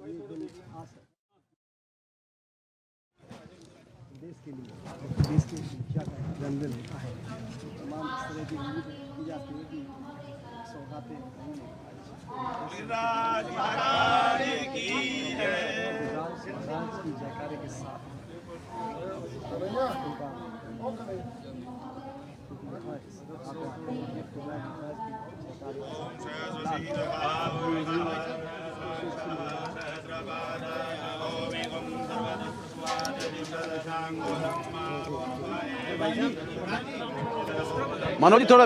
देश के लिए, देश की सुरक्षा का जन्मदिन होता है। तमाम इस तरह की उम्मीद की जाती है कि सौगातें महाराज की जयकारे के साथ मनोज जी थोड़ा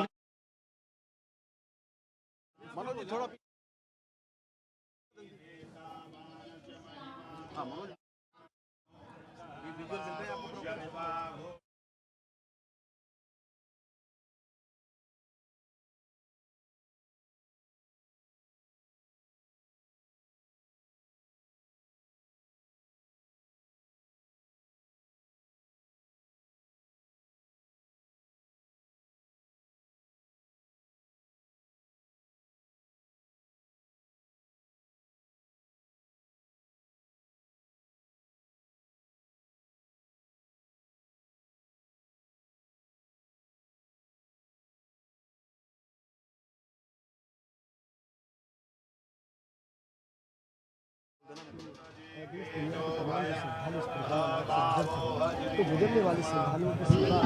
तो गुजरने वाले श्रद्धालुओं की सेवा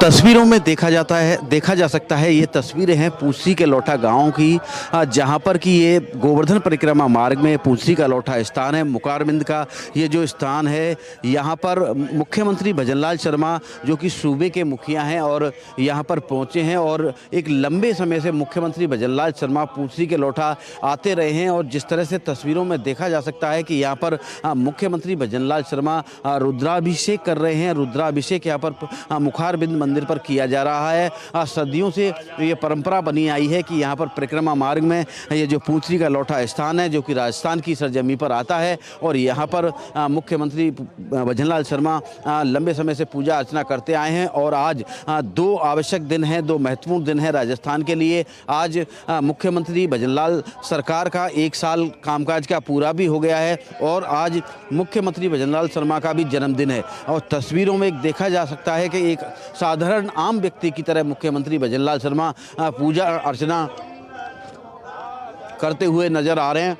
तस्वीरों में देखा जा सकता है। ये तस्वीरें हैं पूंछी के लौठा गांव की, जहां पर कि ये गोवर्धन परिक्रमा मार्ग में पूंछी का लौठा स्थान है। मुकारबिंद का ये जो स्थान है, यहाँ पर मुख्यमंत्री भजनलाल शर्मा जो कि सूबे के मुखिया हैं और यहाँ पर पहुँचे हैं और एक लंबे समय से मुख्यमंत्री भजनलाल शर्मा पूंछी के लौठा आते रहे हैं। और जिस तरह से तस्वीरों में देखा जा सकता है कि यहाँ पर मुख्यमंत्री भजनलाल शर्मा रुद्राभिषेक कर रहे हैं। रुद्राभिषेक यहाँ पर मुखारबिंद मंदिर पर किया जा रहा है। सदियों से ये परंपरा बनी आई है कि यहाँ पर परिक्रमा मार्ग में ये जो पूंछी का लौठा स्थान है जो कि राजस्थान की सरजमी पर आता है और यहाँ पर मुख्यमंत्री भजनलाल शर्मा लंबे समय से पूजा अर्चना करते आए हैं। और आज दो आवश्यक दिन हैं, दो महत्वपूर्ण दिन हैं राजस्थान के लिए। आज मुख्यमंत्री भजनलाल सरकार का 1 साल कामकाज का पूरा भी हो गया है और आज मुख्यमंत्री भजनलाल शर्मा का भी जन्मदिन है। और तस्वीरों में देखा जा सकता है कि एक साधारण आम व्यक्ति की तरह मुख्यमंत्री भजनलाल शर्मा पूजा अर्चना करते हुए नजर आ रहे हैं।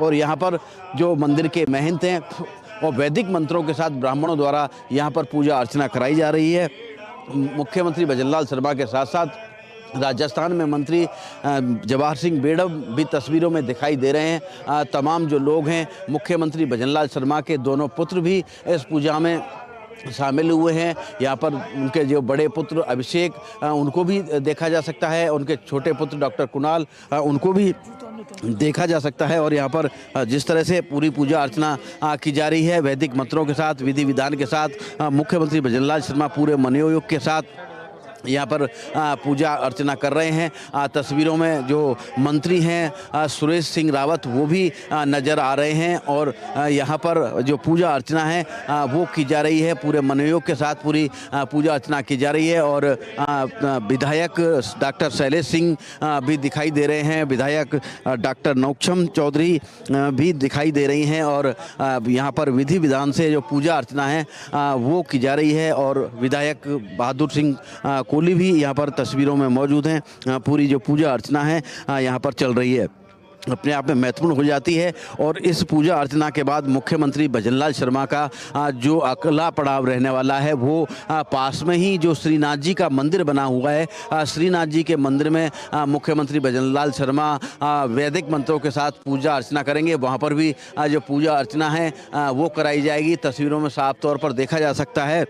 और यहाँ पर जो मंदिर के महंत हैं और वैदिक मंत्रों के साथ ब्राह्मणों द्वारा यहाँ पर पूजा अर्चना कराई जा रही है। मुख्यमंत्री भजनलाल शर्मा के साथ साथ राजस्थान में मंत्री जवाहर सिंह बेड़व भी तस्वीरों में दिखाई दे रहे हैं। तमाम जो लोग हैं, मुख्यमंत्री भजनलाल शर्मा के दोनों पुत्र भी इस पूजा में शामिल हुए हैं। यहाँ पर उनके जो बड़े पुत्र अभिषेक, उनको भी देखा जा सकता है। उनके छोटे पुत्र डॉक्टर कुणाल, उनको भी देखा जा सकता है। और यहाँ पर जिस तरह से पूरी पूजा अर्चना की जा रही है वैदिक मंत्रों के साथ, विधि विधान के साथ, मुख्यमंत्री भजनलाल शर्मा पूरे मनोयोग के साथ यहाँ पर पूजा अर्चना कर रहे हैं। तस्वीरों में जो मंत्री हैं सुरेश सिंह रावत, वो भी नज़र आ रहे हैं। और यहाँ पर जो पूजा अर्चना है वो की जा रही है, पूरे मनोयोग के साथ पूरी पूजा अर्चना की जा रही है। और विधायक डॉक्टर शैलेश सिंह भी दिखाई दे रहे हैं, विधायक डॉक्टर नौक्षम चौधरी भी दिखाई दे रही हैं। और यहाँ पर विधि विधान से जो पूजा अर्चना है वो की जा रही है। और विधायक बहादुर सिंह कोहली भी यहाँ पर तस्वीरों में मौजूद हैं। पूरी जो पूजा अर्चना है यहाँ पर चल रही है, अपने आप में महत्वपूर्ण हो जाती है। और इस पूजा अर्चना के बाद मुख्यमंत्री भजनलाल शर्मा का जो अगला पड़ाव रहने वाला है वो पास में ही जो श्रीनाथ जी का मंदिर बना हुआ है, श्रीनाथ जी के मंदिर में मुख्यमंत्री भजनलाल शर्मा वैदिक मंत्रों के साथ पूजा अर्चना करेंगे। वहाँ पर भी जो पूजा अर्चना है वो कराई जाएगी। तस्वीरों में साफ तौर पर देखा जा सकता है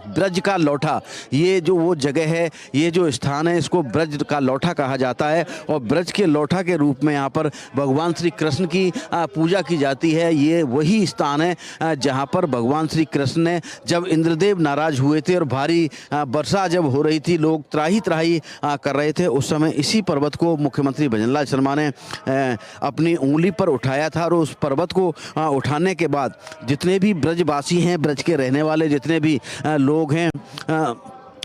ब्रज का लौठा, ये जो वो जगह है, ये जो स्थान है, इसको ब्रज का लौठा कहा जाता है। और ब्रज के लौठा के रूप में यहाँ पर भगवान श्री कृष्ण की पूजा की जाती है। ये वही स्थान है जहाँ पर भगवान श्री कृष्ण ने जब इंद्रदेव नाराज हुए थे और भारी वर्षा जब हो रही थी, लोग त्राही त्राही कर रहे थे, उस समय इसी पर्वत को मुख्यमंत्री भजनलाल शर्मा ने अपनी उंगली पर उठाया था। और उस पर्वत को उठाने के बाद जितने भी ब्रजवासी हैं, ब्रज के रहने वाले जितने भी लोग हैं,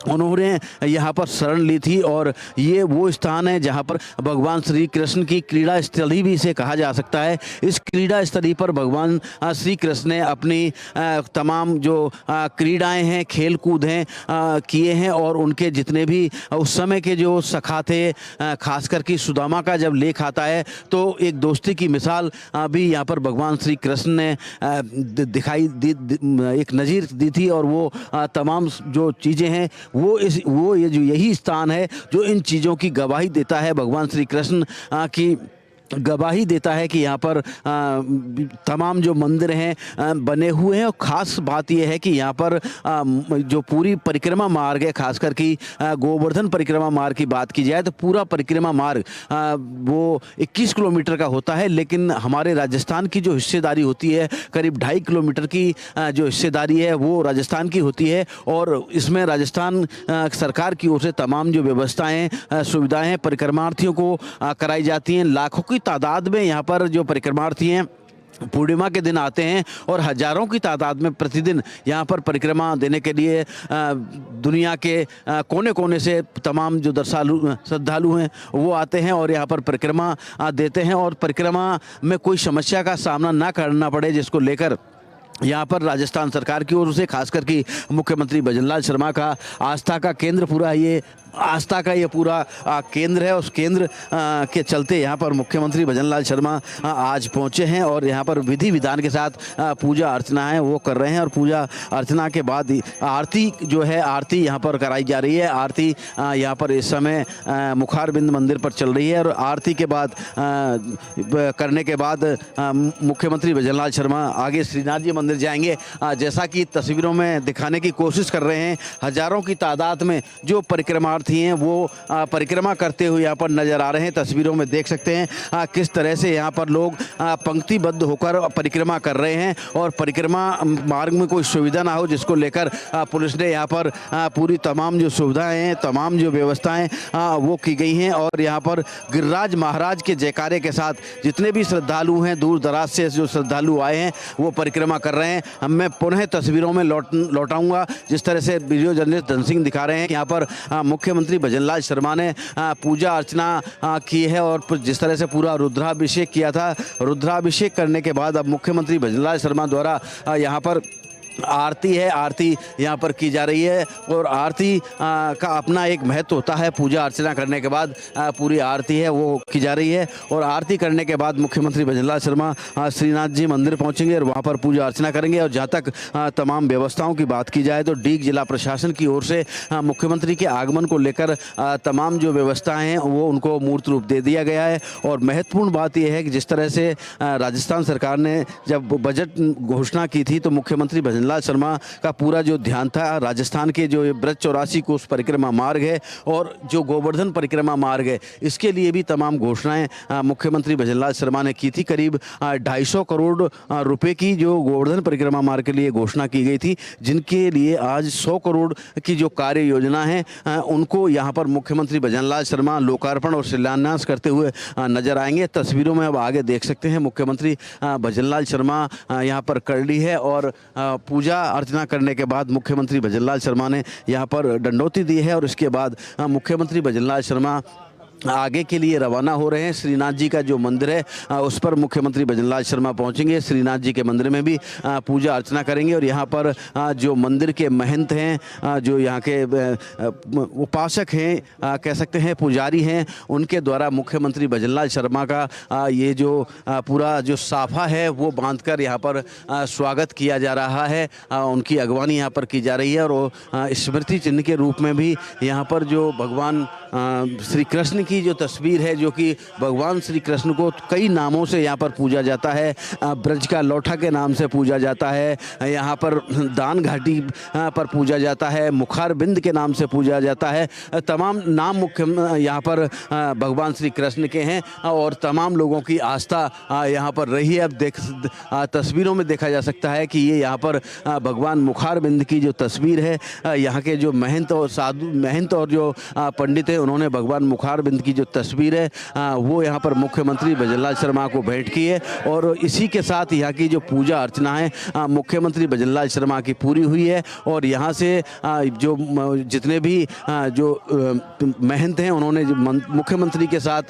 उन्होंने यहाँ पर शरण ली थी और ये वो स्थान है जहाँ पर भगवान श्री कृष्ण की क्रीड़ा स्थली भी इसे कहा जा सकता है। इस क्रीड़ा स्थली पर भगवान श्री कृष्ण ने अपनी तमाम जो क्रीड़ाएं हैं, खेल कूद हैं किए हैं और उनके जितने भी उस समय के जो सखा थे, खास करके सुदामा का जब लेख आता है तो एक दोस्ती की मिसाल भी यहाँ पर भगवान श्री कृष्ण ने दिखाई दी, एक नज़ीर दी थी और वो तमाम जो चीज़ें हैं वो ये जो यही स्थान है जो इन चीज़ों की गवाही देता है। भगवान श्री कृष्ण की गवाही देता है कि यहाँ पर तमाम जो मंदिर हैं बने हुए हैं और ख़ास बात यह है कि यहाँ पर जो पूरी परिक्रमा मार्ग है, खास करके गोवर्धन परिक्रमा मार्ग की बात की जाए तो पूरा परिक्रमा मार्ग वो 21 किलोमीटर का होता है, लेकिन हमारे राजस्थान की जो हिस्सेदारी होती है करीब 2.5 किलोमीटर की जो हिस्सेदारी है वो राजस्थान की होती है और इसमें राजस्थान सरकार की ओर से तमाम जो व्यवस्थाएँ सुविधाएँ हैं परिक्रमार्थियों को कराई जाती हैं। लाखों की तादाद में यहाँ पर जो परिक्रमार्थी हैं पूर्णिमा के दिन आते हैं और हजारों की तादाद में प्रतिदिन यहाँ पर परिक्रमा देने के लिए दुनिया के कोने कोने से तमाम जो श्रद्धालु हैं वो आते हैं और यहाँ पर परिक्रमा देते हैं और परिक्रमा में कोई समस्या का सामना ना करना पड़े, जिसको लेकर यहाँ पर राजस्थान सरकार की ओर से खास करके मुख्यमंत्री भजनलाल शर्मा का आस्था का केंद्र पूरा ये आस्था का ये पूरा केंद्र है। उस केंद्र के चलते यहाँ पर मुख्यमंत्री भजनलाल शर्मा आज पहुँचे हैं और यहाँ पर विधि विधान के साथ पूजा अर्चना है वो कर रहे हैं और पूजा अर्चना के बाद आरती जो है आरती यहाँ पर कराई जा रही है। आरती यहाँ पर इस समय मुखारबिंद मंदिर पर चल रही है और आरती के बाद करने के बाद मुख्यमंत्री भजनलाल शर्मा आगे श्रीनाथ जी मंदिर जाएंगे। जैसा कि तस्वीरों में दिखाने की कोशिश कर रहे हैं, हजारों की तादाद में जो परिक्रमा हैं वो परिक्रमा करते हुए यहाँ पर नजर आ रहे हैं। तस्वीरों में देख सकते हैं किस तरह से यहाँ पर लोग पंक्तिबद्ध होकर परिक्रमा कर रहे हैं और परिक्रमा मार्ग में कोई सुविधा ना हो, जिसको लेकर पुलिस ने यहाँ पर पूरी तमाम जो सुविधाएं हैं, तमाम जो व्यवस्थाएं वो की गई हैं और यहाँ पर गिरिराज महाराज के जयकारे के साथ जितने भी श्रद्धालु हैं, दूर दराज से जो श्रद्धालु आए हैं वो परिक्रमा कर रहे हैं। मैं पुनः तस्वीरों में लौटाऊंगा जिस तरह से वीडियो जर्नलिस्ट धन सिंह दिखा रहे हैं। यहाँ पर मुख्यमंत्री भजनलाल शर्मा ने पूजा अर्चना की है और जिस तरह से पूरा रुद्राभिषेक किया था, रुद्राभिषेक करने के बाद अब मुख्यमंत्री भजनलाल शर्मा द्वारा यहाँ पर आरती है, आरती यहाँ पर की जा रही है और आरती का अपना एक महत्व होता है। पूजा अर्चना करने के बाद पूरी आरती है वो की जा रही है और आरती करने के बाद मुख्यमंत्री भजनलाल शर्मा श्रीनाथ जी मंदिर पहुँचेंगे और वहाँ पर पूजा अर्चना करेंगे। और जहाँ तक तमाम व्यवस्थाओं की बात की जाए तो डीग जिला प्रशासन की ओर से मुख्यमंत्री के आगमन को लेकर तमाम जो व्यवस्थाएँ हैं वो उनको मूर्त रूप दे दिया गया है। और महत्वपूर्ण बात यह है कि जिस तरह से राजस्थान सरकार ने जब बजट घोषणा की थी तो मुख्यमंत्री भजनलाल शर्मा का पूरा जो ध्यान था राजस्थान के जो ब्रज 84 कोस परिक्रमा मार्ग है और जो गोवर्धन परिक्रमा मार्ग है इसके लिए भी तमाम घोषणाएं मुख्यमंत्री भजनलाल शर्मा ने की थी। करीब 250 करोड़ रुपए की जो गोवर्धन परिक्रमा मार्ग के लिए घोषणा की गई थी, जिनके लिए आज 100 करोड़ की जो कार्य योजना है उनको यहाँ पर मुख्यमंत्री भजनलाल शर्मा लोकार्पण और शिलान्यास करते हुए नजर आएंगे। तस्वीरों में अब आगे देख सकते हैं मुख्यमंत्री भजनलाल शर्मा यहाँ पर करड़ी है और पूजा अर्चना करने के बाद मुख्यमंत्री भजनलाल शर्मा ने यहाँ पर दंडोती दी है और इसके बाद मुख्यमंत्री भजनलाल शर्मा आगे के लिए रवाना हो रहे हैं। श्रीनाथ जी का जो मंदिर है उस पर मुख्यमंत्री भजनलाल शर्मा पहुंचेंगे। श्रीनाथ जी के मंदिर में भी पूजा अर्चना करेंगे और यहाँ पर जो मंदिर के महंत हैं, जो यहाँ के उपासक हैं, कह सकते हैं पुजारी हैं, उनके द्वारा मुख्यमंत्री भजनलाल शर्मा का ये जो पूरा जो साफा है वो बांधकर यहाँ पर स्वागत किया जा रहा है। उनकी अगवानी यहाँ पर की जा रही है और स्मृति चिन्ह के रूप में भी यहाँ पर जो भगवान श्री कृष्ण की जो तस्वीर है, जो कि भगवान श्री कृष्ण को कई नामों से यहाँ पर पूजा जाता है। ब्रज का लौठा के नाम से पूजा जाता है, यहाँ पर दान घाटी पर पूजा जाता है, मुखारबिंद के नाम से पूजा जाता है। तमाम नाम मुख्य यहाँ पर भगवान श्री कृष्ण के हैं और तमाम लोगों की आस्था यहाँ पर रही है। अब तस्वीरों में देखा जा सकता है कि ये यहाँ पर भगवान मुखारबिंद की जो तस्वीर है, यहाँ के जो महंत और साधु महंत और जो पंडित हैं उन्होंने भगवान मुखारबिंद विंद की जो तस्वीर है वो यहाँ पर मुख्यमंत्री भजनलाल शर्मा को भेंट की है और इसी के साथ यहाँ की जो पूजा अर्चना है मुख्यमंत्री भजनलाल शर्मा की पूरी हुई है। और यहाँ से जो जितने भी जो महंत हैं उन्होंने मुख्यमंत्री के साथ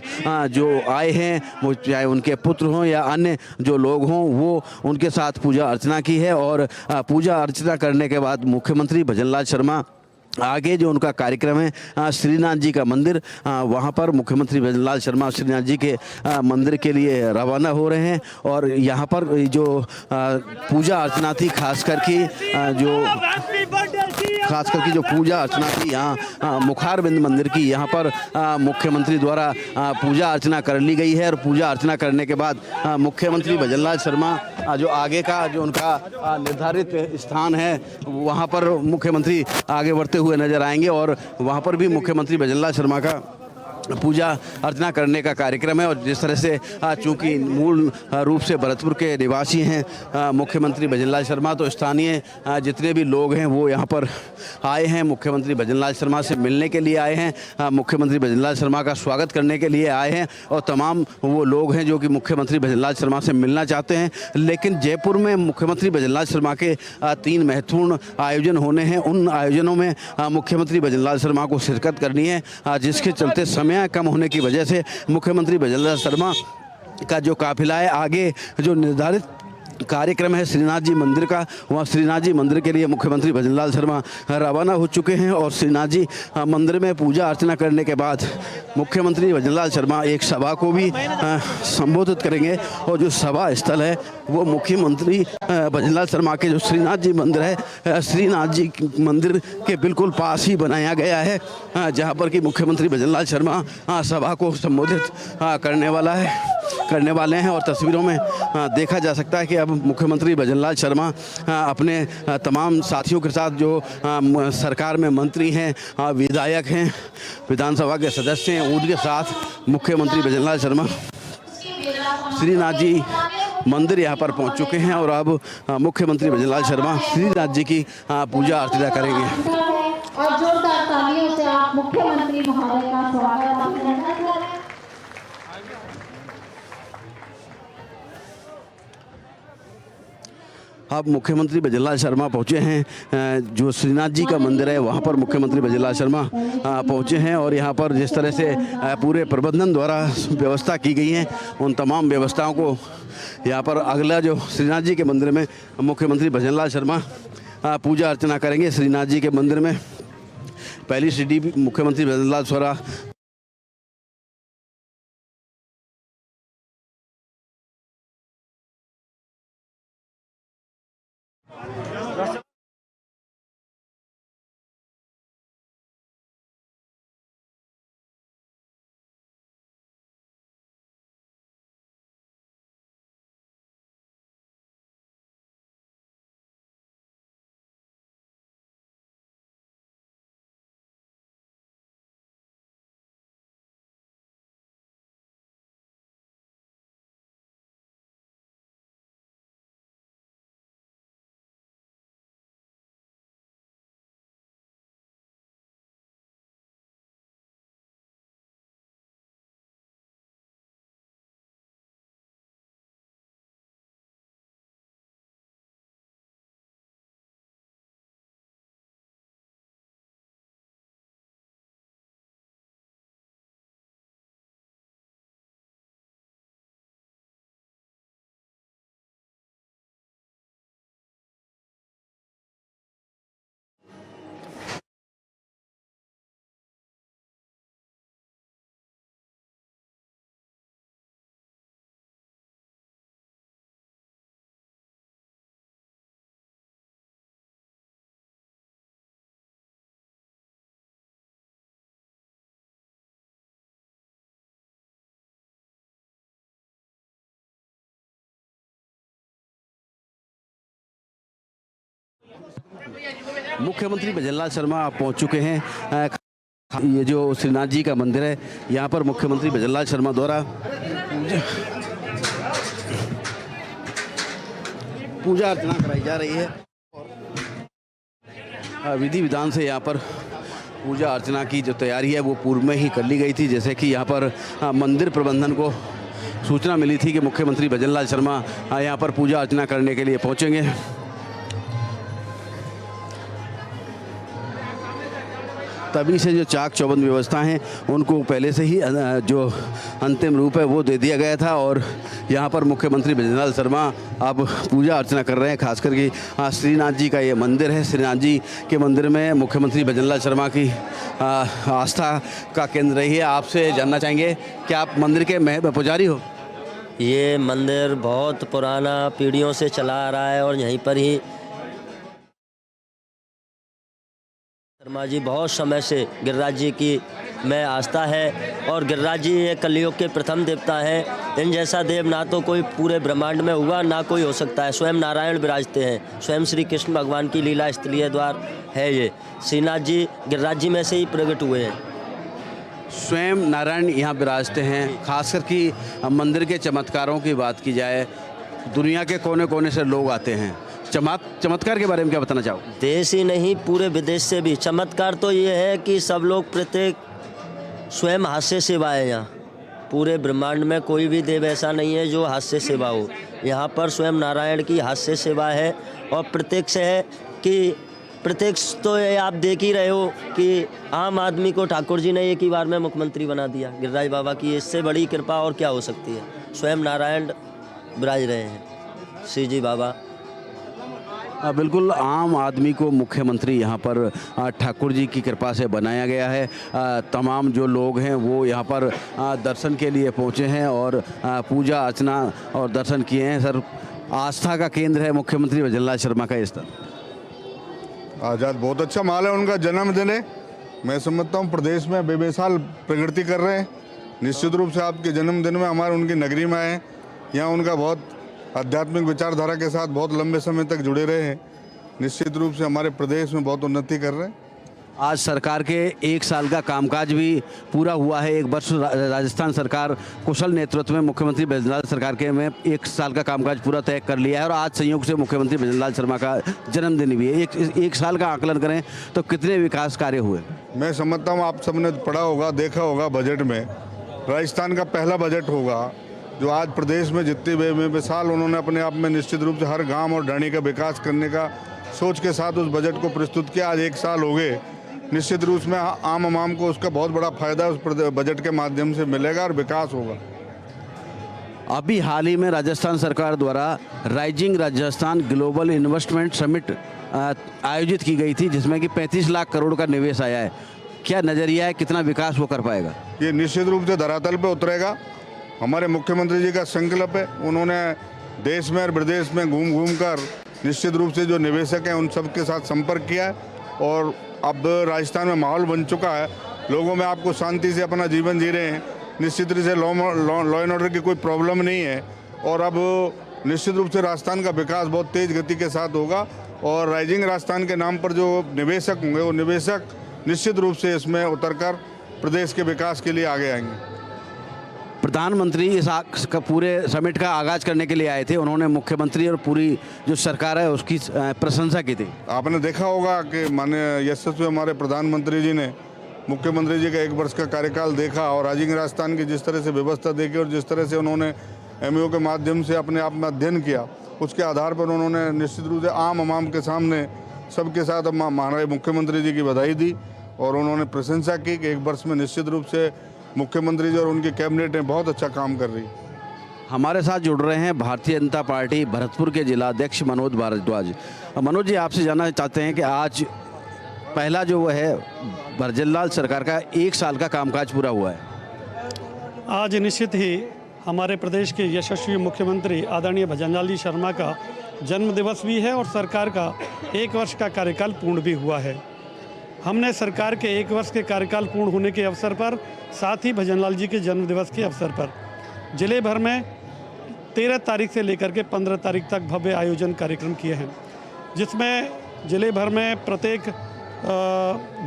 जो आए हैं वो चाहे उनके पुत्र हों या अन्य जो लोग हों वो उनके साथ पूजा अर्चना की है। और पूजा अर्चना करने के बाद मुख्यमंत्री भजनलाल शर्मा आगे जो उनका कार्यक्रम है श्रीनाथ जी का मंदिर, वहाँ पर मुख्यमंत्री भजनलाल शर्मा श्रीनाथ जी के मंदिर के लिए रवाना हो रहे हैं। और यहाँ पर जो पूजा अर्चना थी खास करके जो पूजा अर्चना थी यहाँ मुखारबिंद मंदिर की, यहाँ पर मुख्यमंत्री द्वारा पूजा अर्चना कर ली गई है। और पूजा अर्चना करने के बाद मुख्यमंत्री भजनलाल शर्मा जो आगे का जो उनका निर्धारित स्थान है वहाँ पर मुख्यमंत्री आगे बढ़ते हुए नजर आएंगे। और वहाँ पर भी मुख्यमंत्री भजनलाल शर्मा का पूजा अर्चना करने का कार्यक्रम है। और जिस तरह से चूँकि मूल रूप से भरतपुर के निवासी हैं मुख्यमंत्री भजनलाल शर्मा, तो स्थानीय जितने भी लोग हैं वो यहाँ पर आए हैं, मुख्यमंत्री भजनलाल शर्मा से मिलने के लिए आए हैं, मुख्यमंत्री भजनलाल शर्मा का स्वागत करने के लिए आए हैं। और तमाम वो लोग हैं जो कि मुख्यमंत्री भजनलाल शर्मा से मिलना चाहते हैं। लेकिन जयपुर में मुख्यमंत्री भजनलाल शर्मा के 3 महत्वपूर्ण आयोजन होने हैं, उन आयोजनों में मुख्यमंत्री भजनलाल शर्मा को शिरकत करनी है, जिसके चलते समय कम होने की वजह से मुख्यमंत्री भजनलाल शर्मा का जो काफिला है आगे जो निर्धारित कार्यक्रम है श्रीनाथ जी मंदिर का, वहाँ श्रीनाथ जी मंदिर के लिए मुख्यमंत्री भजनलाल शर्मा रवाना हो चुके हैं। और श्रीनाथ जी मंदिर में पूजा अर्चना करने के बाद मुख्यमंत्री भजनलाल शर्मा एक सभा को भी संबोधित करेंगे। और जो सभा स्थल है वो मुख्यमंत्री भजनलाल शर्मा के जो श्रीनाथ जी मंदिर है, श्रीनाथ जी मंदिर के बिल्कुल पास ही बनाया गया है, जहाँ पर कि मुख्यमंत्री भजनलाल शर्मा सभा को संबोधित करने वाले हैं। और तस्वीरों में देखा जा सकता है कि अब मुख्यमंत्री भजनलाल शर्मा अपने तमाम साथियों के साथ जो सरकार में मंत्री हैं, विधायक हैं, विधानसभा के सदस्य हैं, उनके साथ मुख्यमंत्री भजनलाल शर्मा श्रीनाथ जी मंदिर यहाँ पर पहुँच चुके हैं। और अब मुख्यमंत्री भजनलाल शर्मा श्रीनाथ जी की पूजा अर्चना करेंगे। और जोरदार तालियों से आप मुख्यमंत्री महोदय का स्वागत। अब मुख्यमंत्री भजनलाल शर्मा पहुँचे हैं, जो श्रीनाथ जी का मंदिर है वहाँ पर मुख्यमंत्री भजनलाल शर्मा पहुँचे हैं। और यहाँ पर जिस तरह से पूरे प्रबंधन द्वारा व्यवस्था की गई है, उन तमाम व्यवस्थाओं को यहाँ पर अगला जो श्रीनाथ जी के मंदिर में मुख्यमंत्री भजनलाल शर्मा पूजा अर्चना करेंगे। श्रीनाथ जी के मंदिर में पहली सीढ़ी मुख्यमंत्री भजनलाल शर्मा मुख्यमंत्री भजनलाल शर्मा पहुंच चुके हैं। ये जो श्रीनाथ जी का मंदिर है यहाँ पर मुख्यमंत्री भजनलाल शर्मा द्वारा पूजा अर्चना कराई जा रही है। विधि विधान से यहाँ पर पूजा अर्चना की जो तैयारी है वो पूर्व में ही कर ली गई थी। जैसे कि यहाँ पर मंदिर प्रबंधन को सूचना मिली थी कि मुख्यमंत्री भजनलाल शर्मा यहाँ पर पूजा अर्चना करने के लिए पहुँचेंगे। तभी से जो चाक चौबंद व्यवस्था हैं उनको पहले से ही जो अंतिम रूप है वो दे दिया गया था और यहाँ पर मुख्यमंत्री भजनलाल शर्मा अब पूजा अर्चना कर रहे हैं। खास करके श्रीनाथ जी का ये मंदिर है। श्रीनाथ जी के मंदिर में मुख्यमंत्री भजनलाल शर्मा की आस्था का केंद्र रही है। आपसे जानना चाहेंगे कि आप मंदिर के पुजारी हो? ये मंदिर बहुत पुराना पीढ़ियों से चला आ रहा है और यहीं पर ही शर्मा जी बहुत समय से गिरिराज जी की में आस्था है और गिरिराज जी ये कलयुग के प्रथम देवता हैं। इन जैसा देव ना तो कोई पूरे ब्रह्मांड में हुआ ना कोई हो सकता है। स्वयं नारायण विराजते हैं, स्वयं श्री कृष्ण भगवान की लीला स्थलीय द्वार है ये। श्रीनाथ जी गिरिराज जी में से ही प्रकट हुए हैं। स्वयं नारायण यहाँ विराजते हैं। खासकर कि मंदिर के चमत्कारों की बात की जाए, दुनिया के कोने कोने से लोग आते हैं। चमत्कार के बारे में क्या बताना चाहो? देश ही नहीं पूरे विदेश से भी। चमत्कार तो ये है कि सब लोग प्रत्येक स्वयं हाथ से सेवा है। यहाँ पूरे ब्रह्मांड में कोई भी देव ऐसा नहीं है जो हाथ से सेवा हो। यहाँ पर स्वयं नारायण की हाथ से सेवा है और प्रत्यक्ष है कि प्रत्यक्ष तो ये आप देख ही रहे हो कि आम आदमी को ठाकुर जी ने एक ही बार में मुख्यमंत्री बना दिया। गिरिराज बाबा की इससे बड़ी कृपा और क्या हो सकती है। स्वयं नारायण विराज रहे हैं श्री जी बाबा। बिल्कुल आम आदमी को मुख्यमंत्री यहाँ पर ठाकुर जी की कृपा से बनाया गया है। तमाम जो लोग हैं वो यहाँ पर दर्शन के लिए पहुँचे हैं और पूजा अर्चना और दर्शन किए हैं। सर, आस्था का केंद्र है मुख्यमंत्री भजनलाल शर्मा का स्थल। आज़ाद बहुत अच्छा माल है, उनका जन्मदिन है। मैं समझता हूँ प्रदेश में बेमिसाल प्रगति कर रहे हैं। निश्चित रूप से आपके जन्मदिन में हमारे उनकी नगरी में आए, यहाँ उनका बहुत आध्यात्मिक विचारधारा के साथ बहुत लंबे समय तक जुड़े रहे हैं। निश्चित रूप से हमारे प्रदेश में बहुत उन्नति कर रहे हैं। आज सरकार के 1 साल का कामकाज भी पूरा हुआ है। 1 वर्ष राजस्थान सरकार कुशल नेतृत्व में मुख्यमंत्री भजनलाल सरकार के में 1 साल का कामकाज पूरा तय कर लिया है और आज संयोग से मुख्यमंत्री भजनलाल शर्मा का जन्मदिन भी है। एक साल का आकलन करें तो कितने विकास कार्य हुए? मैं समझता हूँ आप सबने पढ़ा होगा, देखा होगा, बजट में राजस्थान का पहला बजट होगा जो आज प्रदेश में जितनी बेमिसाल उन्होंने अपने आप में निश्चित रूप से हर गांव और ढाणी का विकास करने का सोच के साथ उस बजट को प्रस्तुत किया। आज 1 साल हो गए। निश्चित रूप में आम को उसका बहुत बड़ा फायदा उस बजट के माध्यम से मिलेगा और विकास होगा। अभी हाल ही में राजस्थान सरकार द्वारा rising Rajasthan global investment summit आयोजित की गई थी जिसमें कि 35 लाख करोड़ का निवेश आया है। क्या नज़रिया है, कितना विकास वो कर पाएगा? ये निश्चित रूप से धरातल पर उतरेगा। हमारे मुख्यमंत्री जी का संकल्प है। उन्होंने देश में और विदेश में घूम कर निश्चित रूप से जो निवेशक हैं उन सब के साथ संपर्क किया है और अब राजस्थान में माहौल बन चुका है। लोगों में आपको शांति से अपना जीवन जी रहे हैं। निश्चित रूप से लॉ एंड ऑर्डर की कोई प्रॉब्लम नहीं है और अब निश्चित रूप से राजस्थान का विकास बहुत तेज़ गति के साथ होगा और राइजिंग राजस्थान के नाम पर जो निवेशक होंगे वो निवेशक निश्चित रूप से इसमें उतरकर प्रदेश के विकास के लिए आगे आएंगे। प्रधानमंत्री इस पूरे समिट का आगाज करने के लिए आए थे। उन्होंने मुख्यमंत्री और पूरी जो सरकार है उसकी प्रशंसा की थी। आपने देखा होगा कि माननीय यशस्वी हमारे प्रधानमंत्री जी ने मुख्यमंत्री जी का 1 वर्ष का कार्यकाल देखा और राइजिंग राजस्थान की जिस तरह से व्यवस्था देखी और जिस तरह से उन्होंने MOU के माध्यम से अपने आप में अध्ययन किया, उसके आधार पर उन्होंने निश्चित रूप से आम के सामने सबके साथ हमारे मुख्यमंत्री जी की बधाई दी और उन्होंने प्रशंसा की कि 1 वर्ष में निश्चित रूप से मुख्यमंत्री जी और उनकी कैबिनेट ने बहुत अच्छा काम कर रही। हमारे साथ जुड़ रहे हैं भारतीय जनता पार्टी भरतपुर के जिला अध्यक्ष मनोज भारद्वाज। मनोज जी, आपसे जानना चाहते हैं कि आज पहला जो वो है भजनलाल सरकार का 1 साल का कामकाज पूरा हुआ है। आज निश्चित ही हमारे प्रदेश के यशस्वी मुख्यमंत्री आदरणीय भजनलाल जी शर्मा का जन्म दिवस भी है और सरकार का 1 वर्ष का कार्यकाल पूर्ण भी हुआ है। हमने सरकार के 1 वर्ष के कार्यकाल पूर्ण होने के अवसर पर साथ ही भजनलाल जी के जन्म दिवस के अवसर पर जिले भर में 13 तारीख से लेकर के 15 तारीख तक भव्य आयोजन कार्यक्रम किए हैं, जिसमें जिले भर में प्रत्येक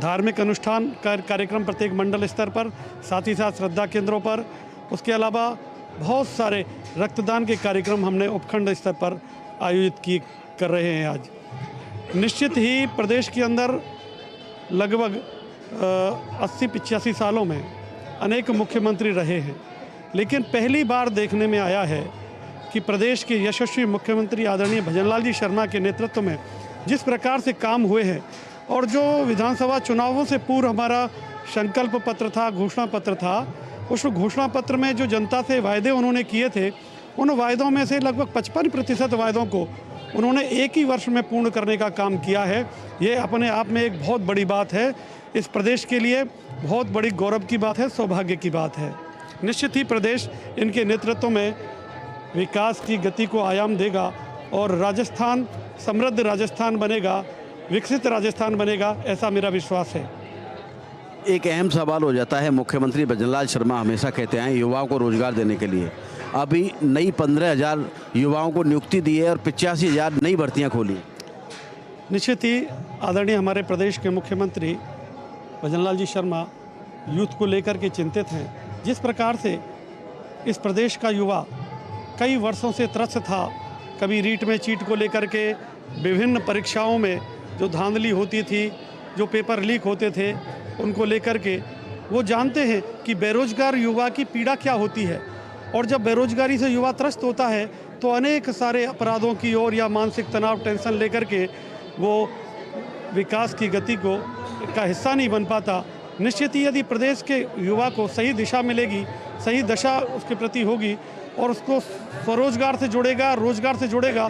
धार्मिक अनुष्ठान कार्यक्रम प्रत्येक मंडल स्तर पर, साथ ही साथ श्रद्धा केंद्रों पर, उसके अलावा बहुत सारे रक्तदान के कार्यक्रम हमने उपखंड स्तर पर आयोजित कर रहे हैं। आज निश्चित ही प्रदेश के अंदर लगभग 80-85 सालों में अनेक मुख्यमंत्री रहे हैं, लेकिन पहली बार देखने में आया है कि प्रदेश के यशस्वी मुख्यमंत्री आदरणीय भजनलाल जी शर्मा के नेतृत्व में जिस प्रकार से काम हुए हैं और जो विधानसभा चुनावों से पूर्व हमारा संकल्प पत्र था, घोषणा पत्र था, उस घोषणा पत्र में जो जनता से वायदे उन्होंने किए थे, उन वायदों में से लगभग 55% वायदों को उन्होंने एक ही वर्ष में पूर्ण करने का काम किया है। ये अपने आप में एक बहुत बड़ी बात है, इस प्रदेश के लिए बहुत बड़ी गौरव की बात है, सौभाग्य की बात है। निश्चित ही प्रदेश इनके नेतृत्व में विकास की गति को आयाम देगा और राजस्थान समृद्ध राजस्थान बनेगा, विकसित राजस्थान बनेगा, ऐसा मेरा विश्वास है। एक अहम सवाल हो जाता है, मुख्यमंत्री भजनलाल शर्मा हमेशा कहते हैं युवाओं को रोजगार देने के लिए अभी नई 15,000 युवाओं को नियुक्ति दी है और 85,000 नई भर्तियां खोली। निश्चित ही आदरणीय हमारे प्रदेश के मुख्यमंत्री भजनलाल जी शर्मा यूथ को लेकर के चिंतित हैं। जिस प्रकार से इस प्रदेश का युवा कई वर्षों से त्रस्त था, कभी रीट में चीट को लेकर के विभिन्न परीक्षाओं में जो धांधली होती थी, जो पेपर लीक होते थे, उनको लेकर के वो जानते हैं कि बेरोजगार युवा की पीड़ा क्या होती है, और जब बेरोजगारी से युवा त्रस्त होता है तो अनेक सारे अपराधों की ओर या मानसिक तनाव, टेंशन लेकर के वो विकास की गति का हिस्सा नहीं बन पाता। निश्चित ही यदि प्रदेश के युवा को सही दिशा मिलेगी, सही दशा उसके प्रति होगी और उसको स्वरोजगार से जुड़ेगा, रोजगार से जुड़ेगा,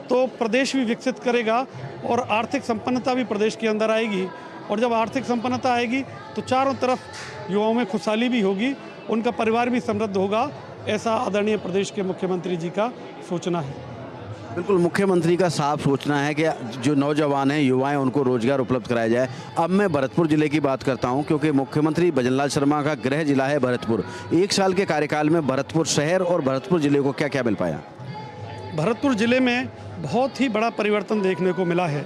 तो प्रदेश भी विकसित करेगा और आर्थिक संपन्नता भी प्रदेश के अंदर आएगी। और जब आर्थिक संपन्नता आएगी तो चारों तरफ युवाओं में खुशहाली भी होगी, उनका परिवार भी समृद्ध होगा, ऐसा आदरणीय प्रदेश के मुख्यमंत्री जी का सोचना है। बिल्कुल, मुख्यमंत्री का साफ सोचना है कि जो नौजवान हैं, युवा हैं, उनको रोजगार उपलब्ध कराया जाए। अब मैं भरतपुर ज़िले की बात करता हूं, क्योंकि मुख्यमंत्री भजनलाल शर्मा का गृह जिला है भरतपुर। 1 साल के कार्यकाल में भरतपुर शहर और भरतपुर ज़िले को क्या क्या मिल पाया? भरतपुर ज़िले में बहुत ही बड़ा परिवर्तन देखने को मिला है।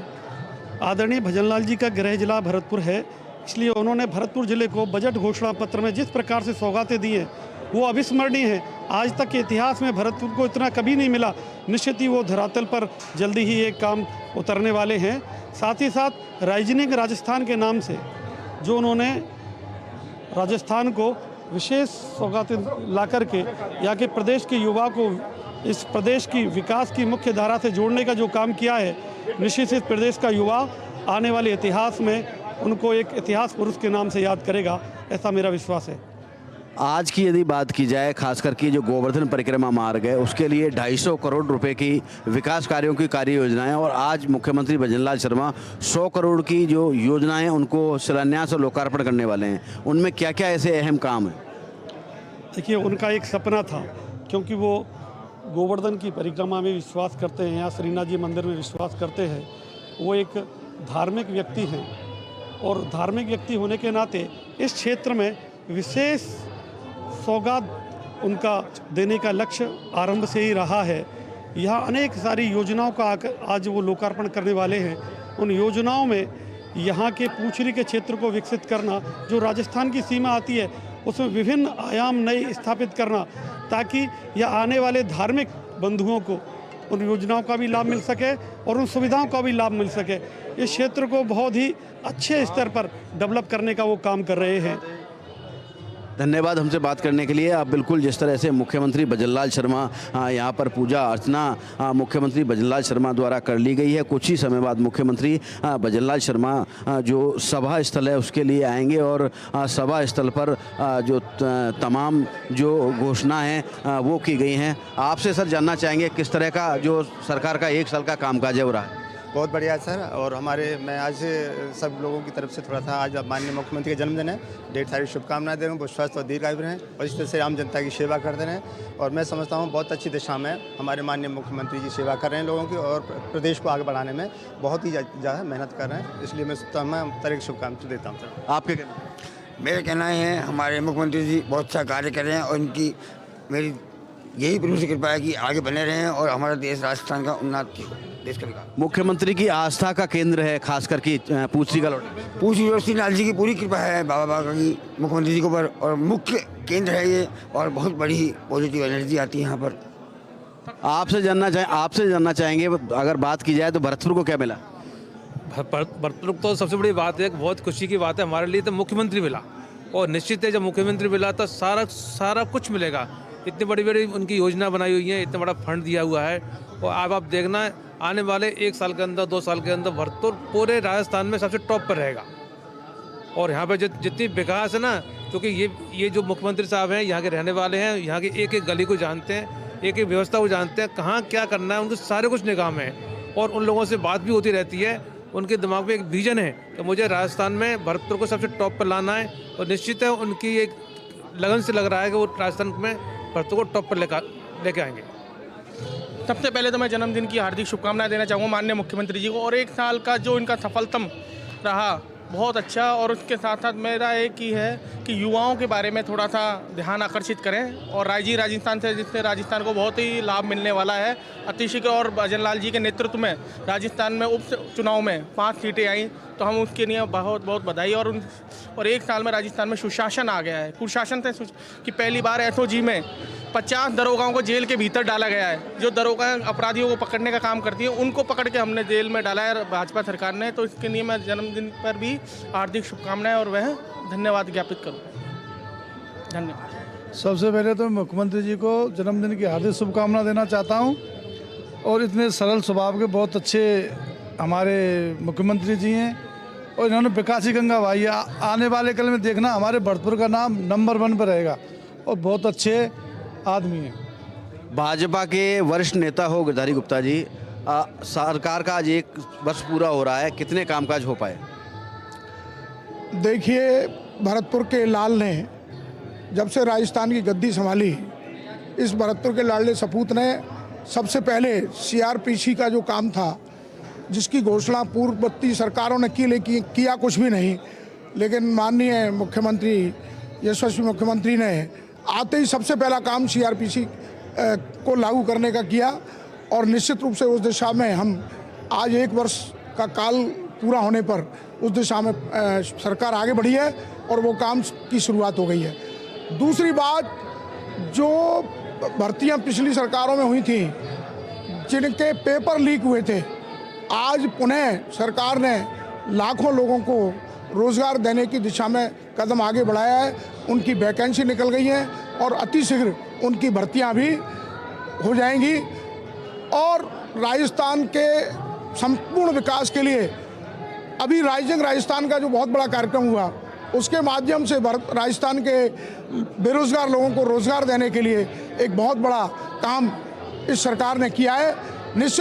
आदरणीय भजनलाल जी का गृह जिला भरतपुर है, इसलिए उन्होंने भरतपुर ज़िले को बजट घोषणा पत्र में जिस प्रकार से सौगातें दी हैं वो अविस्मरणीय है। आज तक के इतिहास में भरतपुर को इतना कभी नहीं मिला। निश्चित ही वो धरातल पर जल्दी ही एक काम उतरने वाले हैं। साथ ही साथ राइजनिंग राजस्थान के नाम से जो उन्होंने राजस्थान को विशेष सौगातें ला करके यहाँ के प्रदेश के युवा को इस प्रदेश की विकास की मुख्य धारा से जोड़ने का जो काम किया है, निश्चित ही प्रदेश का युवा आने वाले इतिहास में उनको एक इतिहास पुरुष के नाम से याद करेगा, ऐसा मेरा विश्वास है। आज की यदि बात की जाए, खास करके जो गोवर्धन परिक्रमा मार्ग है उसके लिए 250 करोड़ रुपए की विकास कार्यों की कार्य योजनाएं, और आज मुख्यमंत्री भजनलाल शर्मा 100 करोड़ की जो योजनाएं उनको शिलान्यास और लोकार्पण करने वाले हैं। उनमें क्या क्या ऐसे अहम काम हैं? देखिए, उनका एक सपना था, क्योंकि वो गोवर्धन की परिक्रमा में विश्वास करते हैं, यहाँ श्रीनाथ जी मंदिर में विश्वास करते हैं। वो एक धार्मिक व्यक्ति हैं और धार्मिक व्यक्ति होने के नाते इस क्षेत्र में विशेष सौगात उनका देने का लक्ष्य आरंभ से ही रहा है। यहाँ अनेक सारी योजनाओं का आज वो लोकार्पण करने वाले हैं। उन योजनाओं में यहाँ के पूंछरी के क्षेत्र को विकसित करना, जो राजस्थान की सीमा आती है उसमें विभिन्न आयाम नए स्थापित करना, ताकि यह आने वाले धार्मिक बंधुओं को उन योजनाओं का भी लाभ मिल सके और उन सुविधाओं का भी लाभ मिल सके। इस क्षेत्र को बहुत ही अच्छे स्तर पर डेवलप करने का वो काम कर रहे हैं। धन्यवाद हमसे बात करने के लिए। आप बिल्कुल जिस तरह से मुख्यमंत्री भजनलाल शर्मा यहाँ पर पूजा अर्चना मुख्यमंत्री भजनलाल शर्मा द्वारा कर ली गई है। कुछ ही समय बाद मुख्यमंत्री भजनलाल शर्मा जो सभा स्थल है उसके लिए आएंगे और सभा स्थल पर जो तमाम जो घोषणा हैं वो की गई हैं। आपसे सर जानना चाहेंगे किस तरह का जो सरकार का 1 साल का कामकाज है हो रहा है? बहुत बढ़िया है सर। और मैं आज सब लोगों की तरफ से थोड़ा सा, आज माननीय मुख्यमंत्री का जन्मदिन है, ढेर सारी शुभकामनाएं दे रहा हूँ। वो स्वस्थ और दीर्घायु रहें और इस तरह से आम जनता की सेवा करते रहें। और मैं समझता हूँ बहुत अच्छी दिशा में हमारे माननीय मुख्यमंत्री जी सेवा कर रहे हैं लोगों की, और प्रदेश को आगे बढ़ाने में बहुत ही ज़्यादा मेहनत कर रहे हैं। इसलिए मैं तमाम तरह की शुभकामनाएं देता हूँ सर। आपके कहना? मेरा कहना है हमारे मुख्यमंत्री जी बहुत अच्छा कार्य कर रहे हैं और इनकी मेरी यही प्रभु से कृपा है कि आगे बने रहें और हमारा देश राजस्थान का उन्नति हो। देश का विकास मुख्यमंत्री की आस्था का केंद्र है खास करके पूछरी का लौटा। पूछरी श्रीनाथ जी की पूरी कृपा है बाबा की मुख्यमंत्री जी के ऊपर, और मुख्य केंद्र है ये, और बहुत बड़ी पॉजिटिव एनर्जी आती है यहाँ पर। आपसे जानना चाहेंगे, अगर बात की जाए तो भरतपुर को क्या मिला? भरतपुर तो सबसे बड़ी बात है, बहुत खुशी की बात है हमारे लिए, तो मुख्यमंत्री मिला और निश्चित है जब मुख्यमंत्री मिला तो सारा कुछ मिलेगा। इतनी बड़ी बड़ी उनकी योजना बनाई हुई है, इतना बड़ा फंड दिया हुआ है और अब आप देखना आने वाले 1 साल के अंदर 2 साल के अंदर भरतपुर पूरे राजस्थान में सबसे टॉप पर रहेगा। और यहाँ पे जितनी विकास है ना, क्योंकि ये जो मुख्यमंत्री साहब हैं यहाँ के रहने वाले हैं, यहाँ की एक एक गली को जानते हैं, एक एक व्यवस्था को जानते हैं, कहाँ क्या करना है उनको सारे कुछ निगाह में है। और उन लोगों से बात भी होती रहती है, उनके दिमाग में एक विजन है कि मुझे राजस्थान में भरतपुर को सबसे टॉप पर लाना है और निश्चित है उनकी एक लगन से लग रहा है कि वो राजस्थान में भरतपुर को टॉप पर लेके आएंगे। सबसे पहले तो मैं जन्मदिन की हार्दिक शुभकामनाएं देना चाहूँगा माननीय मुख्यमंत्री जी को, और 1 साल का जो इनका सफलतम रहा बहुत अच्छा। और उसके साथ साथ मेरा एक ही है कि युवाओं के बारे में थोड़ा सा ध्यान आकर्षित करें और राजस्थान से, जिससे राजस्थान को बहुत ही लाभ मिलने वाला है। अतिशीघ्र और भजनलाल जी के नेतृत्व में राजस्थान में उपचुनाव में 5 सीटें आई, तो हम उसके लिए बहुत बहुत बधाई। और 1 साल में राजस्थान में सुशासन आ गया है। कुशासन से कि पहली बार एसओजी में 50 दरोगाओं को जेल के भीतर डाला गया है। जो दरोगा अपराधियों को पकड़ने का काम करती है उनको पकड़ के हमने जेल में डाला है भाजपा सरकार ने। तो इसके लिए मैं जन्मदिन पर भी हार्दिक शुभकामनाएं और वह धन्यवाद ज्ञापित करूँ। धन्यवाद। सबसे पहले तो मुख्यमंत्री जी को जन्मदिन की हार्दिक शुभकामना देना चाहता हूँ। और इतने सरल स्वभाव के बहुत अच्छे हमारे मुख्यमंत्री जी हैं और इन्होंने विकास की गंगा बहाई है। आने वाले कल में देखना हमारे भरतपुर का नाम नंबर 1 पर रहेगा और बहुत अच्छे आदमी हैं। भाजपा के वरिष्ठ नेता हो गिरधारी गुप्ता जी, सरकार का आज 1 वर्ष पूरा हो रहा है, कितने कामकाज हो पाए? देखिए, भरतपुर के लाल ने जब से राजस्थान की गद्दी संभाली, इस भरतपुर के लाडले सपूत ने सबसे पहले सीआरपीसी का जो काम था, जिसकी घोषणा पूर्ववर्ती सरकारों ने की लेकिन किया कुछ भी नहीं, लेकिन माननीय मुख्यमंत्री यशस्वी मुख्यमंत्री ने आते ही सबसे पहला काम सीआरपीसी को लागू करने का किया। और निश्चित रूप से उस दिशा में हम आज 1 वर्ष का काल पूरा होने पर उस दिशा में सरकार आगे बढ़ी है और वो काम की शुरुआत हो गई है। दूसरी बात, जो भर्तियां पिछली सरकारों में हुई थी, जिनके पेपर लीक हुए थे, आज पुनः सरकार ने लाखों लोगों को रोज़गार देने की दिशा में कदम आगे बढ़ाया है। उनकी वैकेंसी निकल गई है और अतिशीघ्र उनकी भर्तियां भी हो जाएंगी। और राजस्थान के संपूर्ण विकास के लिए अभी राइजिंग राजस्थान का जो बहुत बड़ा कार्यक्रम हुआ, उसके माध्यम से राजस्थान के बेरोजगार लोगों को रोज़गार देने के लिए एक बहुत बड़ा काम इस सरकार ने किया है। निश्चित